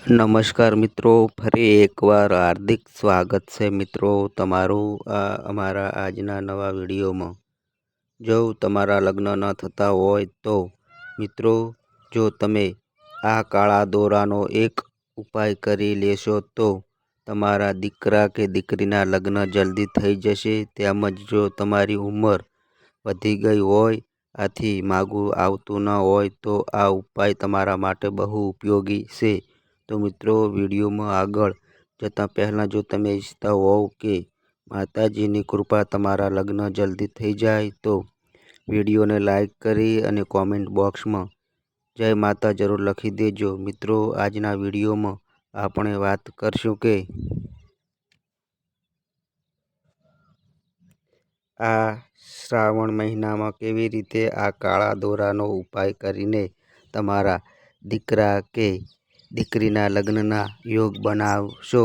નમસ્કાર મિત્રો, ફરી એકવાર હાર્દિક સ્વાગત છે મિત્રો તમારું અમારા આજના નવા વિડીયોમાં. જો તમારા લગ્ન ન થતા હોય તો મિત્રો, જો તમે આ કાળા દોરાનો એક ઉપાય કરી લેશો તો તમારા દીકરા કે દીકરીના લગ્ન જલ્દી થઈ જશે. તેમજ જો તમારી ઉંમર વધી ગઈ હોય, આથી માગું આવતું ન હોય તો આ ઉપાય તમારા માટે બહુ ઉપયોગી છે. તો મિત્રો, વિડીયોમાં આગળ જતાં પહેલાં જો તમે ઈચ્છતા હોવ કે માતાજીની કૃપા તમારા લગ્ન જલ્દી થઈ જાય તો વિડીયોને લાઈક કરી અને કોમેન્ટ બોક્સમાં જય માતા જરૂર લખી દેજો. મિત્રો, આજના વિડીયોમાં આપણે વાત કરશું કે આ શ્રાવણ મહિનામાં કેવી રીતે આ કાળા દોરાનો ઉપાય કરીને તમારા દીકરા કે દીકરીના લગ્નના યોગ બનાવશો.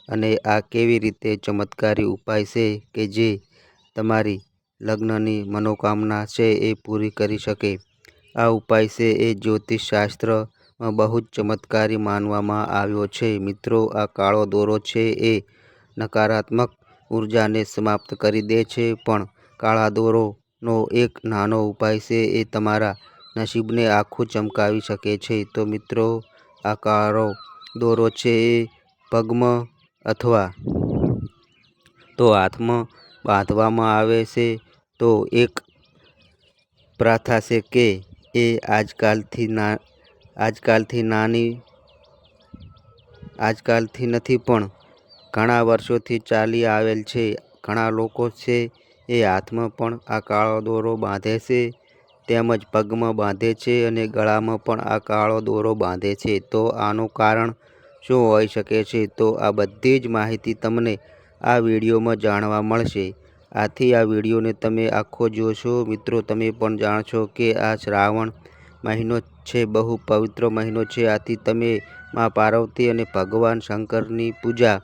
અને આ કેવી રીતે ચમત્કારી ઉપાય છે કે જે તમારી લગ્નની મનોકામના છે એ પૂરી કરી શકે. આ ઉપાય છે એ જ્યોતિષશાસ્ત્રમાં બહુ જ ચમત્કારી માનવામાં આવ્યો છે. મિત્રો, આ કાળો દોરો છે એ નકારાત્મક ઉર્જાને સમાપ્ત કરી દે છે, પણ કાળા દોરોનો એક નાનો ઉપાય છે એ તમારા નસીબને આખું ચમકાવી શકે છે. તો મિત્રો, આ કાળો દોરો છે એ પગમાં અથવા તો હાથમાં બાંધવામાં આવે છે. તો એક પ્રથા છે કે એ આજકાલથી નથી પણ ઘણા વર્ષોથી ચાલી આવેલ છે. ઘણા લોકો છે એ હાથમાં પણ આ કાળો દોરો બાંધે છે, તેમજ પગમાં બાંધે છે અને ગળામાં પણ આ કાળો દોરો બાંધે છે. તો આનું કારણ શું હોઈ શકે છે? તો આ બધી જ માહિતી તમને આ વિડીયોમાં જાણવા મળશે. આથી આ વિડીયોને તમે આખો જોશો. મિત્રો, તમે પણ જાણશો કે આ શ્રાવણ મહિનો છે, બહુ પવિત્ર મહિનો છે. આથી તમે મા પાર્વતી અને ભગવાન શંકરની પૂજા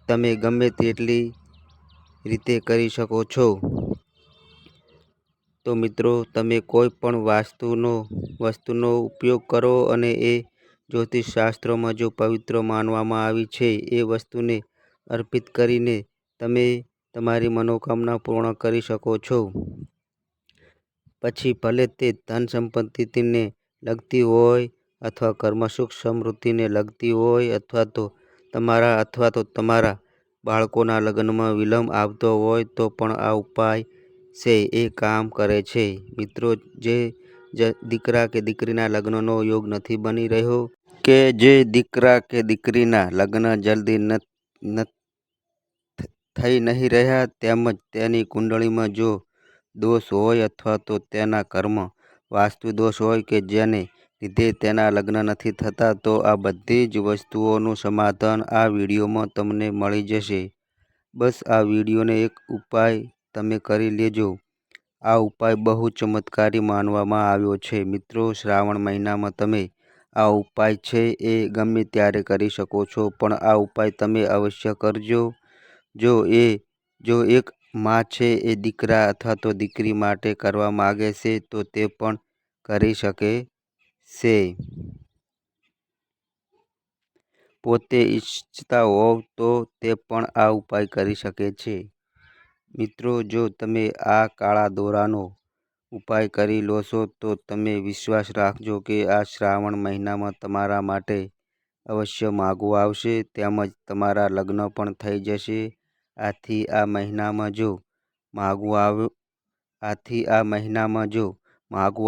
તમે ગમે તેટલી રીતે કરી શકો છો. તો મિત્રો, તમે કોઈ પણ વસ્તુનો ઉપયોગ કરો અને એ જ્યોતિષશાસ્ત્રમાં જો પવિત્ર માનવામાં આવી છે એ વસ્તુને અર્પિત કરીને તમે તમારી મનોકામના પૂર્ણ કરી શકો છો. પછી ભલે તે ધન સંપત્તિને લગતી હોય અથવા ઘરમાં સુખ સમૃદ્ધિને લગતી હોય અથવા તો તમારા બાળકોના લગ્નમાં વિલંબ આવતો હોય તો પણ આ ઉપાય છે એ કામ કરે છે. મિત્રો, જે દીકરા કે દીકરીના લગ્નનો યોગ નથી બની રહ્યો કે જે દીકરા કે દીકરીના લગ્ન જલ્દી થઈ નહીં રહ્યા, તેમજ તેની કુંડળીમાં જો દોષ હોય અથવા તો તેના ઘરમાં વાસ્તુ દોષ હોય કે જેને લીધે તેના લગ્ન નથી થતા, તો આ બધી જ વસ્તુઓનું સમાધાન આ વિડીયોમાં તમને મળી જશે. બસ આ વિડીયોને એક ઉપાય તમે કરી લેજો. આ ઉપાય બહુ ચમત્કારી માનવામાં આવ્યો છે. મિત્રો, શ્રાવણ મહિનામાં તમે આ ઉપાય છે એ ગમે ત્યારે કરી શકો છો, પણ આ ઉપાય તમે અવશ્ય કરજો. જો એક માં છે એ દીકરા અથવા તો દીકરી માટે કરવા માગે છે તો તે પણ કરી શકે છે. પોતે ઈચ્છતા હોવ તો તે પણ આ ઉપાય કરી શકે છે. મિત્રો, જો તમે આ કાળા દોરાનો ઉપાય કરી લેશો તો તમે વિશ્વાસ રાખજો કે આ શ્રાવણ મહિનામાં તમારા માટે અવશ્ય માગું આવશે, તેમજ તમારા લગ્ન પણ થઈ જશે. આથી આ મહિનામાં જો માગું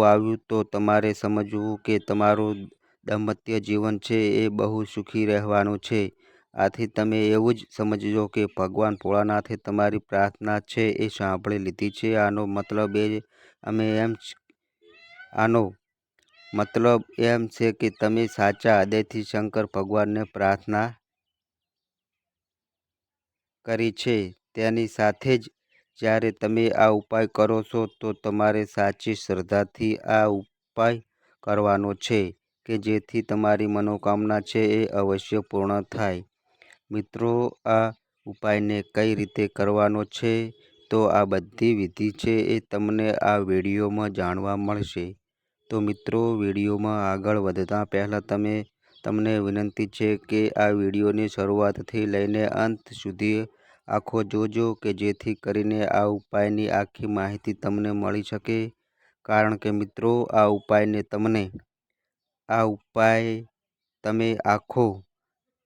આવ્યું તો તમારે સમજવું કે તમારું દાંપત્ય જીવન છે એ બહુ સુખી રહેવાનું છે. આથી તમે એવું જ સમજજો કે ભગવાન ભોળાનાથે તમારી પ્રાર્થના છે એ સાંભળી લીધી છે. આનો મતલબ એમ છે કે તમે સાચા હૃદયથી શંકર ભગવાનને પ્રાર્થના કરી છે. તેની સાથે જ જ્યારે તમે આ ઉપાય કરો છો તો તમારે સાચી શ્રદ્ધાથી આ ઉપાય કરવાનો છે કે જેથી તમારી મનોકામના છે એ અવશ્ય પૂર્ણ થાય. મિત્રો, આ ઉપાયને કઈ રીતે કરવાનો છે તો આ બધી વિધિ છે એ તમને આ વિડીયોમાં જાણવા મળશે. તો મિત્રો, વિડીયોમાં આગળ વધતા પહેલાં તમે તમને વિનંતી છે કે આ વિડીયોની શરૂઆતથી લઈને અંત સુધી આખો જોજો કે જેથી કરીને આ ઉપાયની આખી માહિતી તમને મળી શકે. કારણ કે મિત્રો આ ઉપાય તમે આખો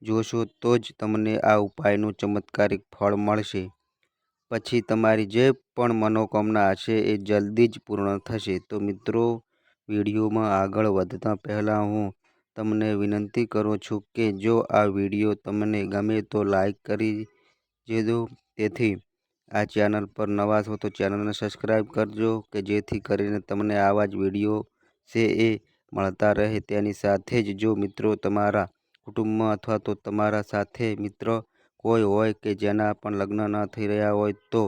જોશો તો જ તમને આ ઉપાયનું ચમત્કારિક ફળ મળશે. પછી તમારી જે પણ મનોકામના હશે એ જલ્દી જ પૂર્ણ થશે. તો મિત્રો વિડીયોમાં આગળ વધતા પહેલાં હું તમને વિનંતી કરું છું કે જો આ વિડીયો તમને ગમે તો લાઈક કરી દેજો. તેથી આ ચેનલ પર નવા છો તો ચેનલને સબસ્ક્રાઈબ કરજો કે જેથી કરીને તમને આવા જ વિડીયો છે એ મળતા રહે. તેની સાથે જ જો મિત્રો તમારા કુટુંબમાં અથવા તો તમારા સાથે મિત્ર કોઈ હોય કે જેના પણ લગ્ન ન થઈ રહ્યા હોય તો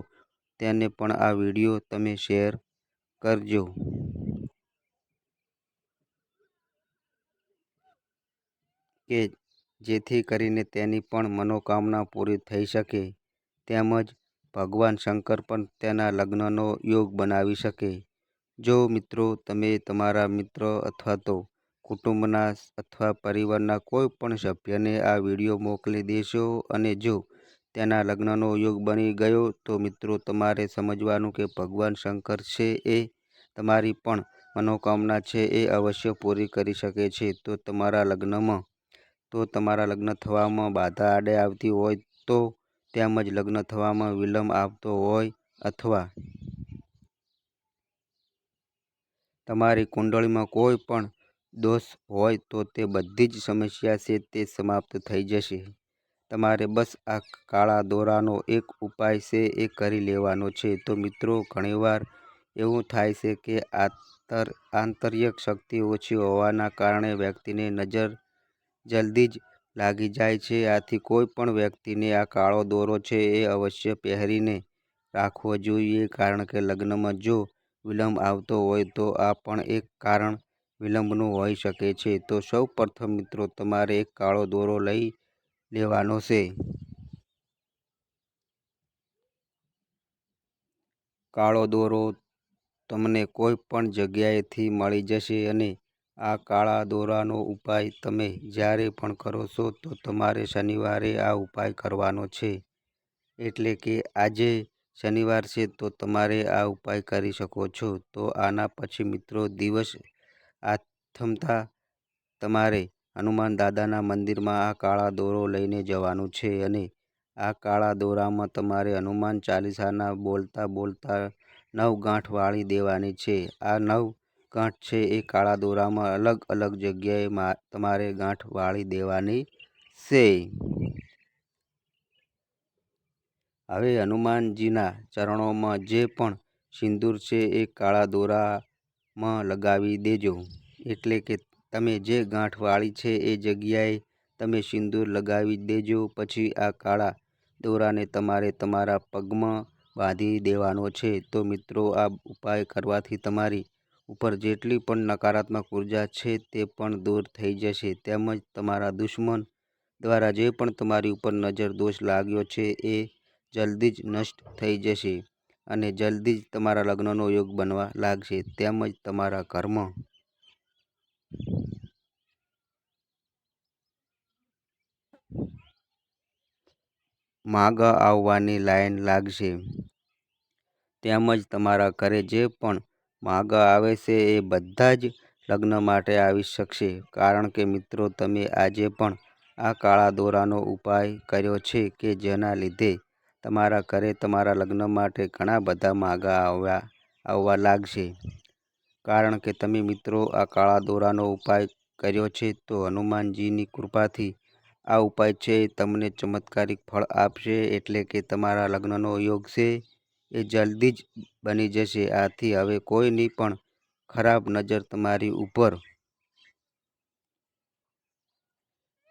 તેને પણ આ વિડીયો તમે શેર કરજો કે જેથી કરીને તેની પણ મનોકામના પૂરી થઈ શકે. તેમજ ભગવાન શંકર પણ તેના લગ્નનો યોગ બનાવી શકે. જો મિત્રો તમે તમારા મિત્ર અથવા તો કુટુંબના અથવા પરિવારના કોઈ પણ સભ્યને આ વિડીયો મોકલી દેશો અને જો તેના લગ્નનો યોગ બની ગયો તો મિત્રો તમારે સમજવાનું કે ભગવાન શંકર છે એ તમારી પણ મનોકામના છે એ અવશ્ય પૂરી કરી શકે છે. તો તમારા લગ્ન થવામાં બાધા આડે આવતી હોય તો તેમજ લગ્ન થવામાં વિલંબ આવતો હોય અથવા તમારી કુંડળીમાં કોઈ પણ દોષ હોય તો તે બધી જ સમસ્યા છે તે સમાપ્ત થઈ જશે. તમારે બસ આ કાળા દોરાનો એક ઉપાય છે એ કરી લેવાનો છે. તો મિત્રો ઘણીવાર એવું થાય છે કે આંતરિક શક્તિ ઓછી હોવાના કારણે વ્યક્તિને નજર જલ્દી જ લાગી જાય છે. આથી કોઈ પણ વ્યક્તિને આ કાળો દોરો છે એ અવશ્ય પહેરીને રાખવો જોઈએ. કારણ કે લગ્નમાં જો વિલંબ આવતો હોય તો આ પણ એક કારણ વિલંબનું હોઈ શકે છે. તો સૌ પ્રથમ મિત્રો તમારે એક કાળો દોરો લઈ લેવાનો છે. કાળો દોરો તમને કોઈ પણ જગ્યાએથી મળી જશે અને આ કાળા દોરાનો ઉપાય તમે જ્યારે પણ કરો છો તો તમારે શનિવારે આ ઉપાય કરવાનો છે. એટલે કે આજે શનિવાર છે તો તમારે આ ઉપાય કરી શકો છો. તો આના પછી મિત્રો દિવસ આથમતા તમારે હનુમાન દાદાના મંદિરમાં આ કાળા દોરો લઈને જવાનું છે અને આ કાળા દોરામાં તમારે હનુમાન ચાલીસાના બોલતા 9 ગાંઠ વાળી દેવાની છે. આ 9 ગાંઠ છે એ કાળા દોરામાં અલગ અલગ જગ્યાએ તમારે ગાંઠ વાળી દેવાની છે. હવે હનુમાનજીના ચરણોમાં જે પણ સિંદૂર છે એ કાળા દોરામાં લગાવી દેજો. એટલે કે તમે જે ગાંઠ વાળી છે એ જગ્યાએ તમે સિંદૂર લગાવી દેજો. પછી આ કાળા દોરાને તમારે તમારા પગમાં બાંધી દેવાનો છે. તો મિત્રો આ ઉપાય કરવાથી તમારી ઉપર જેટલી પણ નકારાત્મક ઉર્જા છે તે પણ દૂર થઈ જશે. તેમજ તમારા દુશ્મન દ્વારા જે પણ તમારી ઉપર નજર દોષ લાગ્યો છે એ જલ્દી જ નષ્ટ થઈ જશે અને જલ્દી જ તમારા લગ્નનો યોગ બનવા લાગશે. તેમજ તમારા ઘરમાં માગા આવવાની લાઈન લાગશે. તેમજ તમારા ઘરે જે પણ માગા આવે છે એ બધા જ લગ્ન માટે આવી શકશે. કારણ કે મિત્રો તમે આજે પણ આ કાળા દોરાનો ઉપાય કર્યો છે કે જેના લીધે તમારા ઘરે તમારા લગ્ન માટે ઘણા બધા માગા આવવા લાગશે. કારણ કે તમે મિત્રો આ કાળા દોરાનો ઉપાય કર્યો છે. તો હનુમાનજીની કૃપાથી આ ઉપાય છે એ તમને ચમત્કારિક ફળ આપશે. એટલે કે તમારા લગ્નનો યોગ છે એ જલ્દી જ બની જશે. આથી હવે કોઈની પણ ખરાબ નજર તમારી ઉપર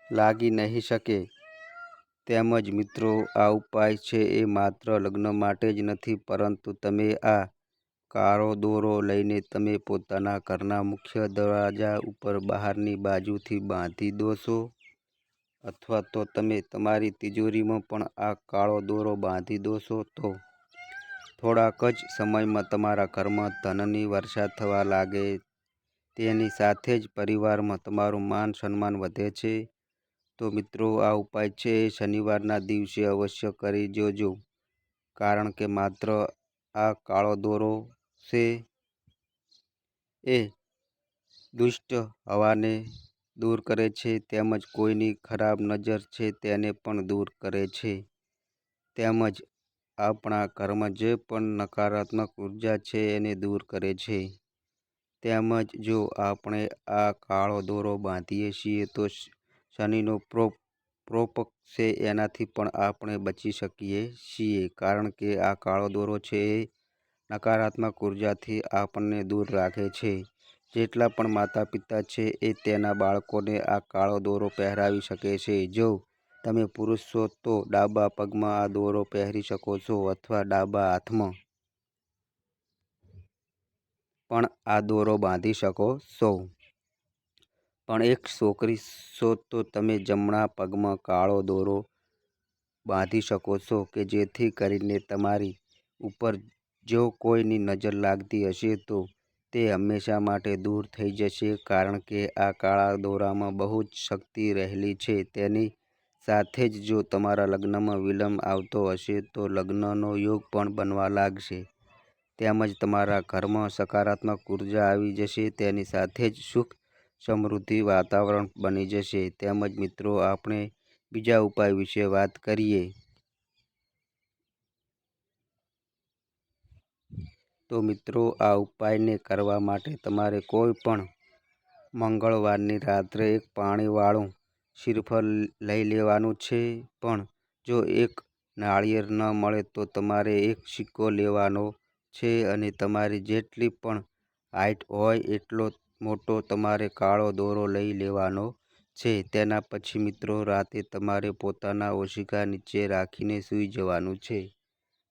લાગી નહીં શકે. તેમજ મિત્રો આ ઉપાય છે એ માત્ર લગ્ન માટે જ નથી પરંતુ તમે આ કાળો દોરો લઈને તમે પોતાના ઘરના મુખ્ય દરવાજા ઉપર બહારની બાજુથી બાંધી દોશો અથવા તો તમે તમારી તિજોરીમાં પણ આ કાળો દોરો બાંધી દોશો તો થોડાક જ સમયમાં તમારા ઘરમાં ધનની વર્ષા થવા લાગે તેની સાથે જ પરિવારમાં તમારું માન સન્માન વધે છે. તો મિત્રો આ ઉપાય છે એ શનિવારના દિવસે અવશ્ય કરી જોજો, કારણ કે માત્ર આ કાળો દોરો છે એ દુષ્ટ હવાને દૂર કરે છે, તેમજ કોઈની ખરાબ નજર છે તેને પણ દૂર કરે છે, તેમજ આપણા ઘરમાં જે પણ નકારાત્મક ઉર્જા છે એને દૂર કરે છે. તેમજ જો આપણે આ કાળો દોરો બાંધીએ છીએ તો શનિનો પ્રોપક છે એનાથી પણ આપણે બચી શકીએ છીએ, કારણ કે આ કાળો દોરો છે એ નકારાત્મક ઉર્જાથી આપણને દૂર રાખે છે. જેટલા પણ માતા પિતા છે એ તેના બાળકોને આ કાળો દોરો પહેરાવી શકે છે. જો તમે પુરુષ છો તો ડાબા પગમાં આ દોરો પહેરી શકો છો અથવા ડાબા હાથમાં પણ આ દોરો બાંધી શકો છો. પણ એક છોકરી છો તો તમે જમણા પગમાં કાળો દોરો બાંધી શકો છો કે જેથી કરીને તમારી ઉપર જો કોઈની નજર લાગતી હશે તો તે હંમેશા માટે દૂર થઈ જશે, કારણ કે આ કાળા દોરામાં બહુ જ શક્તિ રહેલી છે. તેની સાથે જ જો તમારા લગ્નમાં વિલંબ આવતો હશે તો લગ્નનો યોગ પણ બનવા લાગશે, તેમજ તમારા ઘરમાં સકારાત્મક ઉર્જા આવી જશે. તેની સાથે જ સુખ સમૃદ્ધિ વાતાવરણ બની જશે. તેમજ મિત્રો આપણે બીજા ઉપાય વિશે વાત કરીએ તો મિત્રો આ ઉપાયને કરવા માટે તમારે કોઈ પણ મંગળવારની રાત્રે એક પાણીવાળું શ્રીફળ લઈ લેવાનું છે. પણ જો એક નાળિયેર ન મળે તો તમારે એક સિક્કો લેવાનો છે અને તમારી જેટલી પણ હાઈટ હોય એટલો મોટો તમારે કાળો દોરો લઈ લેવાનો છે. તેના પછી મિત્રો રાતે તમારે પોતાના ઓશિકા નીચે રાખીને સૂઈ જવાનું છે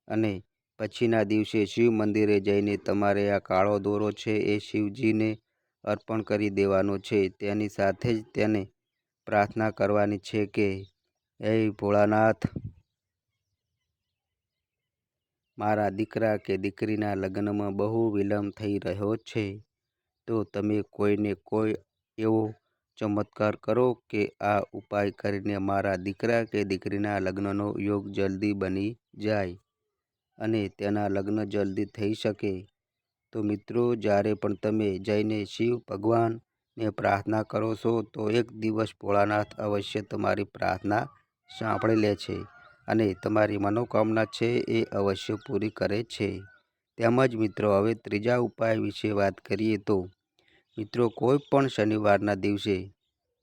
અને પછીના દિવસે શિવ મંદિરે જઈને તમારે આ કાળો દોરો છે એ શિવજીને અર્પણ કરી દેવાનો છે. તેની સાથે જ તેને પ્રાર્થના કરવાની છે કે હે ભોળાનાથ, મારા દીકરા કે દીકરીના લગ્નમાં બહુ વિલંબ થઈ રહ્યો છે, તો તમે કોઈને કોઈ એવો ચમત્કાર કરો કે આ ઉપાય કરીને મારા દીકરા કે દીકરીના લગ્નનો યોગ જલ્દી બની જાય અને તેના લગ્ન જલ્દી થઈ શકે. તો મિત્રો જ્યારે પણ તમે જઈને શિવ ભગવાનને પ્રાર્થના કરો છો તો એક દિવસ ભોળાનાથ અવશ્ય તમારી પ્રાર્થના સાંભળી લે છે અને તમારી મનોકામના છે એ અવશ્ય પૂરી કરે છે. તેમજ મિત્રો હવે ત્રીજા ઉપાય વિશે વાત કરીએ તો મિત્રો કોઈ પણ શનિવારના દિવસે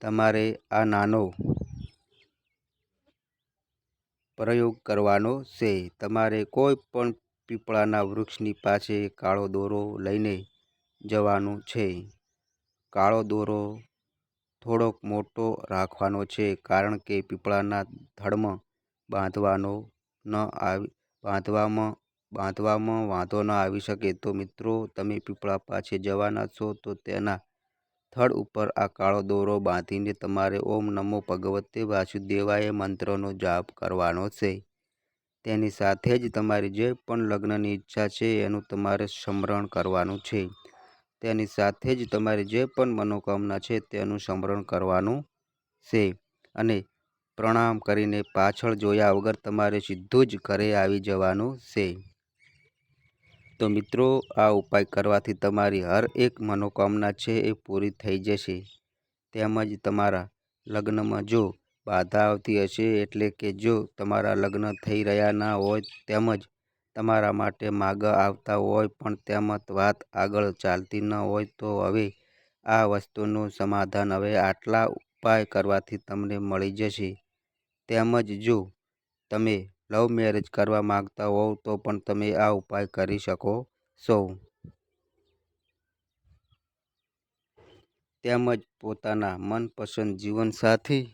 તમારે આ નાનો પ્રયોગ કરવાનો છે. તમારે કોઈ પણ પીપળાના વૃક્ષની પાસે કાળો દોરો લઈને જવાનું છે. કાળો દોરો થોડોક મોટો રાખવાનો છે, કારણ કે પીપળાના થડમાં બાંધવામાં વાંધો ન આવી શકે. તો મિત્રો તમે પીપળા પાસે જવાના છો તો તેના થડ ઉપર આ કાળો દોરો બાંધીને તમારે ઓમ નમો ભગવતે વાસુદેવાય મંત્રનો જાપ કરવાનો છે. તેની સાથે જ તમારી જે પણ લગ્નની ઈચ્છા છે એનું તમારે સ્મરણ કરવાનું છે. તેની સાથે જ તમારી જે પણ મનોકામના છે તેનું સ્મરણ કરવાનું છે અને પ્રણામ કરીને પાછળ જોયા વગર તમારે સીધું જ ઘરે આવી જવાનું છે. તો મિત્રો આ ઉપાય કરવાથી તમારી હર એક મનોકામના છે એ પૂરી થઈ જશે. તેમજ તમારા લગ્નમાં જો બાધા આવતી હશે, એટલે કે જો તમારા લગ્ન થઈ રહ્યા ના હોય તેમજ તમારા માટે માગા આવતા હોય પણ તેમાં વાત આગળ ચાલતી ન હોય, તો હવે આ વસ્તુનું સમાધાન હવે આટલા ઉપાય કરવાથી તમને મળી જશે. તેમજ જો તમે લવ મેરેજ કરવા માગતા હોવ તો પણ તમે આ ઉપાય કરી શકો છો. તેમજ પોતાના મનપસંદ જીવનસાથી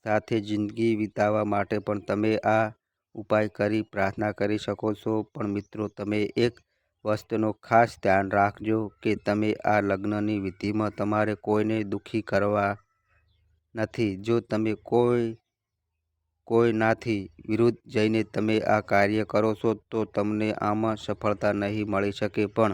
સાથે જિંદગી વિતાવવા માટે પણ તમે આ ઉપાય કરી પ્રાર્થના કરી શકો છો. પણ મિત્રો તમે એક વસ્તુનો ખાસ ધ્યાન રાખજો કે તમે આ લગ્નની વિધિમાં તમારે કોઈને દુઃખી કરવા નથી. જો તમે કોઈનાથી વિરુદ્ધ જઈને તમે આ કાર્ય કરો છો તો તમને આમાં સફળતા નહીં મળી શકે. પણ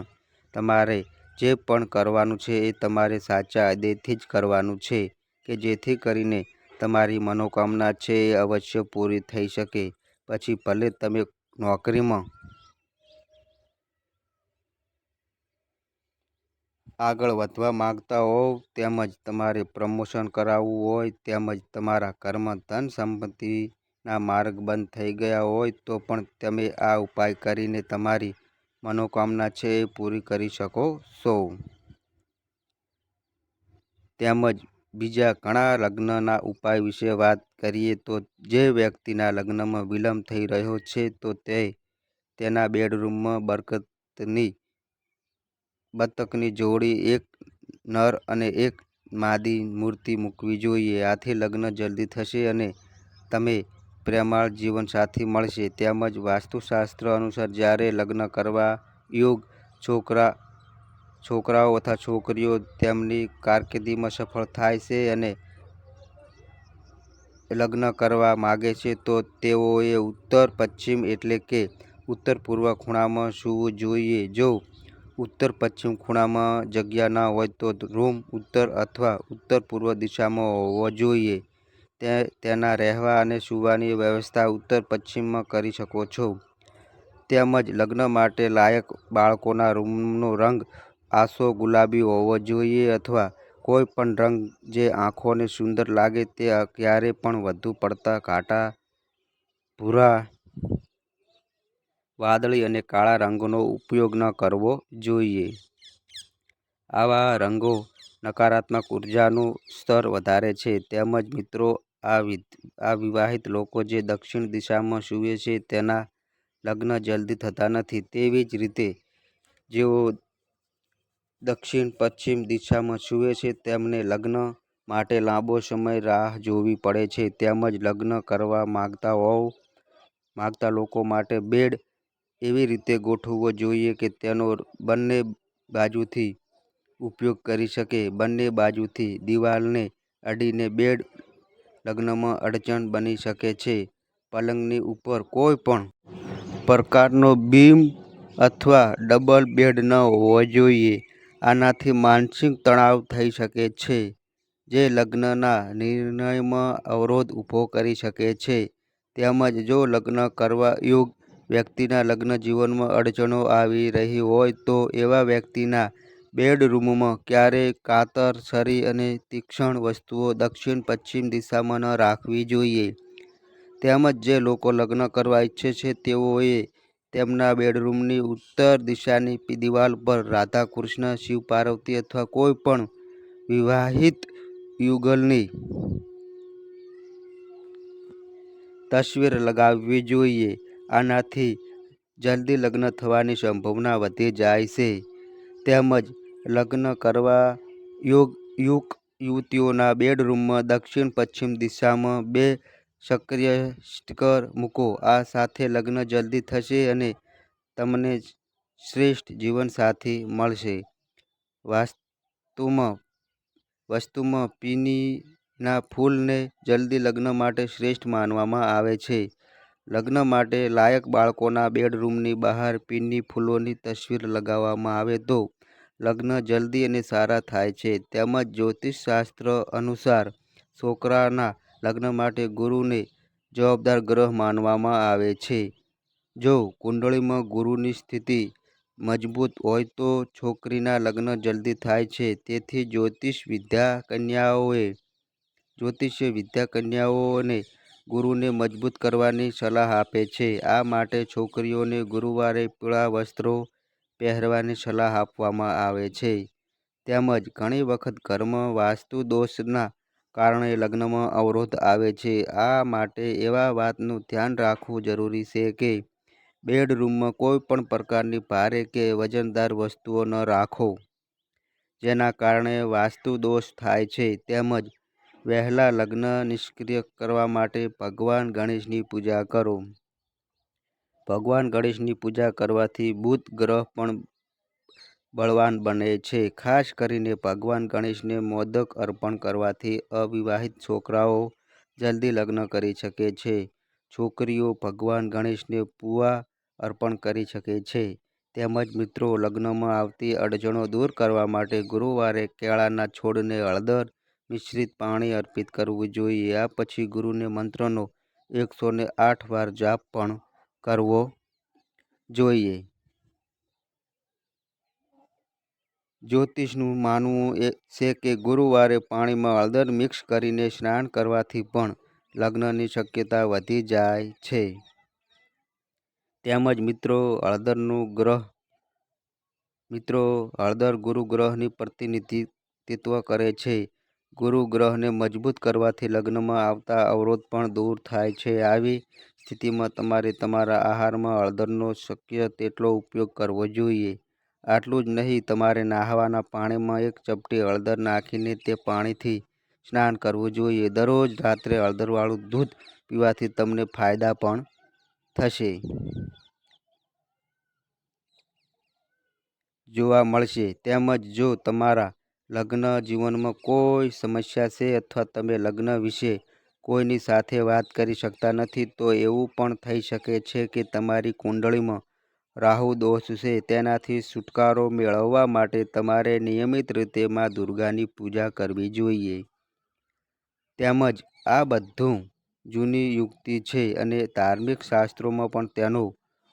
તમારે જે પણ કરવાનું છે એ તમારે સાચા હૃદયથી જ કરવાનું છે કે જેથી કરીને તમારી મનોકામના છે એ અવશ્ય પૂરી થઈ શકે. પછી ભલે તમે નોકરીમાં આગળ વધવા માગતા હોવ, તેમજ તમારે પ્રમોશન કરાવવું હોય, તેમજ તમારા ઘરમાં ધન સંપત્તિના માર્ગ બંધ થઈ ગયા હોય તો પણ તમે આ ઉપાય કરીને તમારી મનોકામના છે એ પૂરી કરી શકો છો. તેમજ બીજા ઘણા લગ્નના ઉપાય વિશે વાત કરીએ તો જે વ્યક્તિના લગ્નમાં વિલંબ થઈ રહ્યો છે તો તેના બેડરૂમમાં બતકની જોડી, એક નર અને એક માદી મૂર્તિ મૂકવી જોઈએ. આથી લગ્ન જલ્દી થશે અને તમે પ્રેમાળ જીવનસાથી મળશે. તેમજ વાસ્તુશાસ્ત્ર અનુસાર જ્યારે લગ્ન કરવા યોગ છોકરાઓ તથા છોકરીઓ તેમની કારકિર્દીમાં સફળ થાય છે અને લગ્ન કરવા માગે છે તો તેઓએ ઉત્તર પશ્ચિમ એટલે કે ઉત્તર પૂર્વ ખૂણામાં સૂવું જોઈએ. જો ઉત્તર પશ્ચિમ ખૂણામાં જગ્યા ન હોય તો રૂમ ઉત્તર અથવા ઉત્તર પૂર્વ દિશામાં હોવો જોઈએ. તેના રહેવા અને સૂવાની વ્યવસ્થા ઉત્તર પશ્ચિમમાં કરી શકો છો. તેમજ લગ્ન માટે લાયક બાળકોના રૂમનો રંગ આસો ગુલાબી હોવો જોઈએ અથવા કોઈ પણ રંગ જે આંખોને સુંદર લાગે. તે ક્યારે પણ વધુ પડતા ઘાટા, ભૂરા, વાદળી અને કાળા રંગનો ઉપયોગ ન કરવો જોઈએ. આવા રંગો નકારાત્મક ઉર્જાનું સ્તર વધારે છે. તેમજ મિત્રો, આ વિવાહિત લોકો જે દક્ષિણ દિશામાં સૂવે છે તેના લગ્ન જલ્દી થતા નથી. તેવી જ રીતે જેઓ દક્ષિણ પશ્ચિમ દિશામાં સૂવે છે તેમને લગ્ન માટે લાંબો સમય રાહ જોવી પડે છે. તેમજ લગ્ન કરવા માગતા લોકો માટે બેડ એવી રીતે ગોઠવવો જોઈએ કે તેનો બંને બાજુથી ઉપયોગ કરી શકે. બંને બાજુથી દિવાલને અડીને બેડ લગ્નમાં અડચણ બની શકે છે. પલંગની ઉપર કોઈ પણ પ્રકારનો બીમ અથવા ડબલ બેડ ન હોવો જોઈએ. આનાથી માનસિક તણાવ થઈ શકે છે જે લગ્નના નિર્ણયમાં અવરોધ ઊભો કરી શકે છે. તેમજ જો લગ્ન કરવા યોગ વ્યક્તિના લગ્ન જીવનમાં અડચણો આવી રહી હોય તો એવા વ્યક્તિના બેડરૂમમાં ક્યારેય કાતર, છરી અને તીક્ષ્ણ વસ્તુઓ દક્ષિણ પશ્ચિમ દિશામાં ન રાખવી જોઈએ. તેમજ જે લોકો લગ્ન કરવા ઈચ્છે છે તેઓએ તેમના બેડરૂમની ઉત્તર દિશાની દિવાલ પર રાધા કૃષ્ણ, શિવ પાર્વતી અથવા કોઈ પણ વિવાહિત યુગલની તસવીર લગાવવી જોઈએ. આનાથી જલ્દી લગ્ન થવાની સંભાવના વધી જાય છે. તેમજ લગ્ન કરવા યોગ યુવતીઓના બેડરૂમમાં દક્ષિણ પશ્ચિમ દિશામાં 2 સક્રિય સ્ટીકર મૂકો. આ સાથે લગ્ન જલ્દી થશે અને તમને શ્રેષ્ઠ જીવનસાથી મળશે. વાસ્તુમાં પીનીના ફૂલને જલ્દી લગ્ન માટે શ્રેષ્ઠ માનવામાં આવે છે. લગ્ન માટે લાયક બાળકોના બેડરૂમની બહાર પીની ફૂલોની તસવીર લગાવવામાં આવે તો લગ્ન જલ્દી અને સારા થાય છે. તેમજ જ્યોતિષશાસ્ત્ર અનુસાર છોકરાના લગ્ન માટે ગુરુને જવાબદાર ગ્રહ માનવામાં આવે છે. જો કુંડળીમાં ગુરુની સ્થિતિ મજબૂત હોય તો છોકરીના લગ્ન જલ્દી થાય છે. તેથી જ્યોતિષીય વિદ્યા કન્યાઓને ગુરુને મજબૂત કરવાની સલાહ આપે છે. આ માટે છોકરીઓને ગુરુવારે પીળા વસ્ત્રો પહેરવાની સલાહ આપવામાં આવે છે. તેમજ ઘણી વખત ઘરમાં વાસ્તુ દોષના કારણે લગ્નમાં અવરોધ આવે છે. આ માટે એવા વાતનું ધ્યાન રાખવું જરૂરી છે કે બેડરૂમમાં કોઈ પણ પ્રકારની ભારે કે વજનદાર વસ્તુઓ ન રાખો, જેના કારણે વાસ્તુ દોષ થાય છે. તેમજ વહેલા લગ્ન નિષ્ક્રિય કરવા માટે ભગવાન ગણેશની પૂજા કરો. ભગવાન ગણેશની પૂજા કરવાથી બુધ ગ્રહ પણ બળવાન બને છે. ખાસ કરીને ભગવાન ગણેશને મોદક અર્પણ કરવાથી અવિવાહિત છોકરાઓ જલ્દી લગ્ન કરી શકે છે. છોકરીઓ ભગવાન ગણેશને પૂવા અર્પણ કરી શકે છે. તેમજ મિત્રો લગ્નમાં આવતી અડચણો દૂર કરવા માટે ગુરુવારે કેળાના છોડને હળદર મિશ્રિત પાણી અર્પિત કરવું જોઈએ. આ પછી ગુરુને મંત્રનો 108 વાર જાપ પણ કરવો જોઈએ. જ્યોતિષનું માનવું છે કે ગુરુવારે પાણીમાં હળદર મિક્સ કરીને સ્નાન કરવાથી પણ લગ્નની શક્યતા વધી જાય છે. તેમજ હળદર ગુરુ ગ્રહની પ્રતિનિધિત્વ કરે છે. ગુરુ ગ્રહને મજબૂત કરવાથી લગ્નમાં આવતા અવરોધ પણ દૂર થાય છે. આવી સ્થિતિમાં તમારે તમારા આહારમાં હળદરનો શક્ય તેટલો ઉપયોગ કરવો જોઈએ. આટલું જ નહીં, તમારે નહાવાના પાણીમાં 1 ચપટી હળદર નાખીને તે પાણીથી સ્નાન કરવું જોઈએ. દરરોજ રાત્રે હળદરવાળું દૂધ પીવાથી તમને ફાયદા પણ થશે જોવા મળશે. તેમજ જો તમારા લગ્ન જીવનમાં કોઈ સમસ્યા છે અથવા તમે લગ્ન વિશે કોઈની સાથે વાત કરી શકતા નથી, તો એવું પણ થઈ શકે છે કે તમારી કુંડળીમાં રાહુ દોષ છે. તેનાથી છુટકારો મેળવવા માટે તમારે નિયમિત રીતે મા દુર્ગાની પૂજા કરવી જોઈએ. તેમજ આ બધું જૂની યુક્તિ છે અને ધાર્મિક શાસ્ત્રોમાં પણ તેનો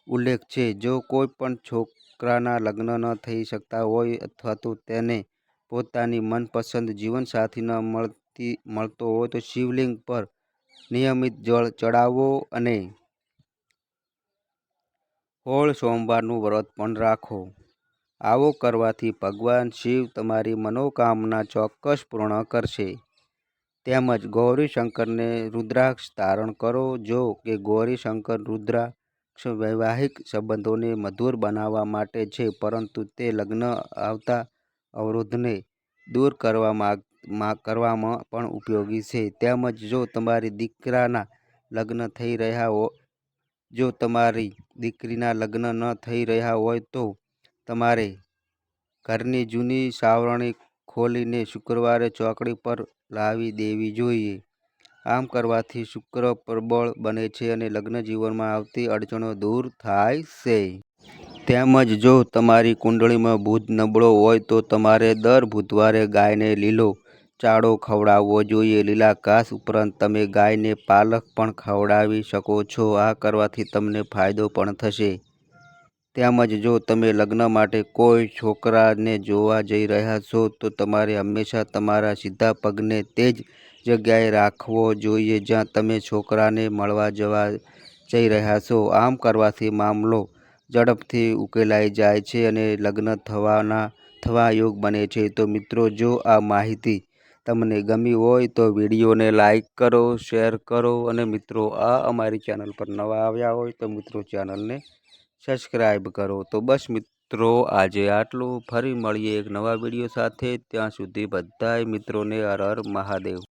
ઉલ્લેખ છે. જો કોઈ પણ છોકરાના લગ્ન ન થઈ શકતા હોય અથવા તો તેને પોતાની મનપસંદ જીવનસાથી ન મળતો હોય તો શિવલિંગ પર નિયમિત જળ ચડાવો અને હોળ સોમવારનું વ્રત પણ રાખો. આવો કરવાથી ભગવાન શિવ તમારી મનોકામના ચોક્કસ પૂર્ણ કરશે. તેમજ ગૌરીશંકરને રુદ્રાક્ષ ધારણ કરો. જો કે ગૌરીશંકર રુદ્રાક્ષ વૈવાહિક સંબંધોને મધુર બનાવવા માટે છે, પરંતુ તે લગ્ન આવતા અવરોધને દૂર કરવામાં પણ ઉપયોગી છે. તેમજ જો તમારી દીકરીના લગ્ન ન થઈ રહ્યા હોય તો તમારે ઘરની જૂની સાવરણી ખોલીને શુક્રવારે ચોકડી પર લાવી દેવી જોઈએ. આમ કરવાથી શુક્ર પ્રબળ બને છે અને લગ્ન જીવનમાં આવતી અડચણો દૂર થાય છે. તેમજ જો તમારી કુંડળીમાં બુધ નબળો હોય તો તમારે દર બુધવારે ગાયને લીલો ચારો ખવડાવવો જોઈએ. લીલા ઘાસ ઉપરાંત તમે ગાયને પાલક પણ ખવડાવી શકો છો. આ કરવાથી તમને ફાયદો પણ થશે. તેમજ જો તમે લગ્ન માટે કોઈ છોકરાને જોવા જઈ રહ્યા છો તો તમારે હંમેશા તમારા સીધા પગને તે જ જગ્યાએ રાખવો જોઈએ જ્યાં તમે છોકરાને મળવા જઈ રહ્યા છો. આમ કરવાથી મામલો ઝડપથી ઉકેલાઈ જાય છે અને લગ્ન થવા યોગ બને છે. તો મિત્રો, જો આ માહિતી તમને ગમી હોય તો વિડીયોને લાઈક કરો, શેર કરો અને મિત્રો અમારી ચેનલ પર નવા આવ્યા હોય તો મિત્રો ચેનલને સબસ્ક્રાઈબ કરો. તો બસ મિત્રો, આજે આટલું. ફરી મળીએ એક નવા વિડીયો સાથે. ત્યાં સુધી બધાય મિત્રોને હર હર મહાદેવ.